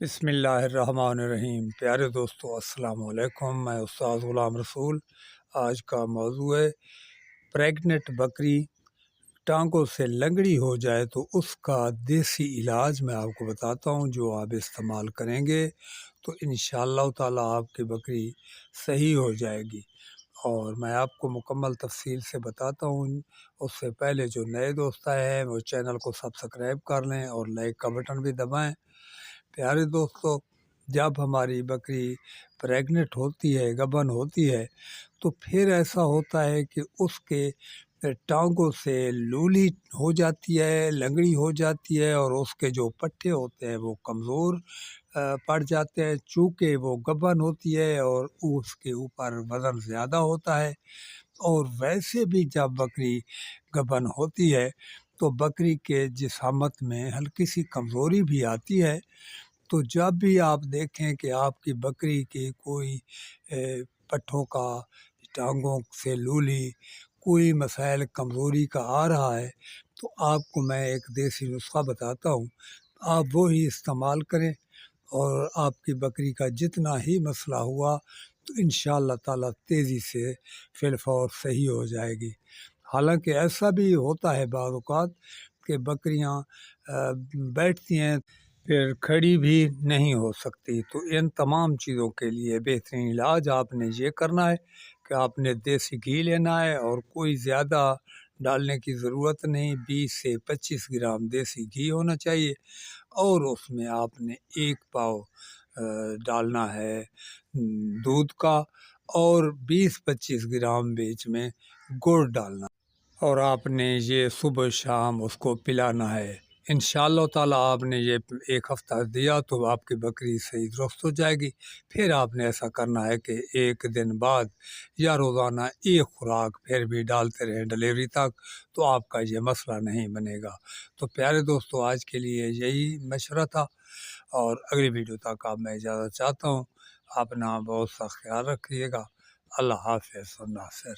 بسم اللہ الرحمن الرحیم۔ پیارے دوستو السلام علیکم، میں استاد غلام رسول۔ آج کا موضوع ہے پریگننٹ بکری ٹانگوں سے لنگڑی ہو جائے تو اس کا دیسی علاج میں آپ کو بتاتا ہوں، جو آپ استعمال کریں گے تو انشاءاللہ تعالی آپ کی بکری صحیح ہو جائے گی، اور میں آپ کو مکمل تفصیل سے بتاتا ہوں۔ اس سے پہلے جو نئے دوست آئے ہیں وہ چینل کو سبسکرائب کر لیں اور لائک کا بٹن بھی دبائیں۔ پیارے دوستو، جب ہماری بکری پریگننٹ ہوتی ہے، گبن ہوتی ہے، تو پھر ایسا ہوتا ہے کہ اس کے ٹانگوں سے لولی ہو جاتی ہے، لنگڑی ہو جاتی ہے، اور اس کے جو پٹھے ہوتے ہیں وہ کمزور پڑ جاتے ہیں، چونکہ وہ گبن ہوتی ہے اور اس کے اوپر وزن زیادہ ہوتا ہے۔ اور ویسے بھی جب بکری گبن ہوتی ہے تو بکری کے جسامت میں ہلکی سی کمزوری بھی آتی ہے۔ تو جب بھی آپ دیکھیں کہ آپ کی بکری کی کوئی پٹھوں کا، ٹانگوں سے لولی، کوئی مسائل کمزوری کا آ رہا ہے، تو آپ کو میں ایک دیسی نسخہ بتاتا ہوں، آپ وہی استعمال کریں، اور آپ کی بکری کا جتنا ہی مسئلہ ہوا تو انشاءاللہ تعالیٰ تیزی سے فی الفور صحیح ہو جائے گی۔ حالانکہ ایسا بھی ہوتا ہے بعض اوقات کہ بکریاں بیٹھتی ہیں پھر کھڑی بھی نہیں ہو سکتی، تو ان تمام چیزوں کے لیے بہترین علاج آپ نے یہ کرنا ہے کہ آپ نے دیسی گھی لینا ہے، اور کوئی زیادہ ڈالنے کی ضرورت نہیں، 20 سے 25 گرام دیسی گھی ہونا چاہیے، اور اس میں آپ نے 1 پاؤ ڈالنا ہے دودھ کا، اور 20-25 گرام بیچ میں گڑ ڈالنا، اور آپ نے یہ صبح شام اس کو پلانا ہے۔ انشاءاللہ تعالیٰ آپ نے یہ 1 ہفتہ دیا تو آپ کی بکری صحیح درست ہو جائے گی۔ پھر آپ نے ایسا کرنا ہے کہ 1 دن بعد یا روزانہ 1 خوراک پھر بھی ڈالتے رہیں ڈلیوری تک، تو آپ کا یہ مسئلہ نہیں بنے گا۔ تو پیارے دوستو، آج کے لیے یہی مشورہ تھا، اور اگلی ویڈیو تک آپ میں اجازت چاہتا ہوں۔ اپنا بہت سا خیال رکھیے گا۔ اللہ حافظ و ناصر۔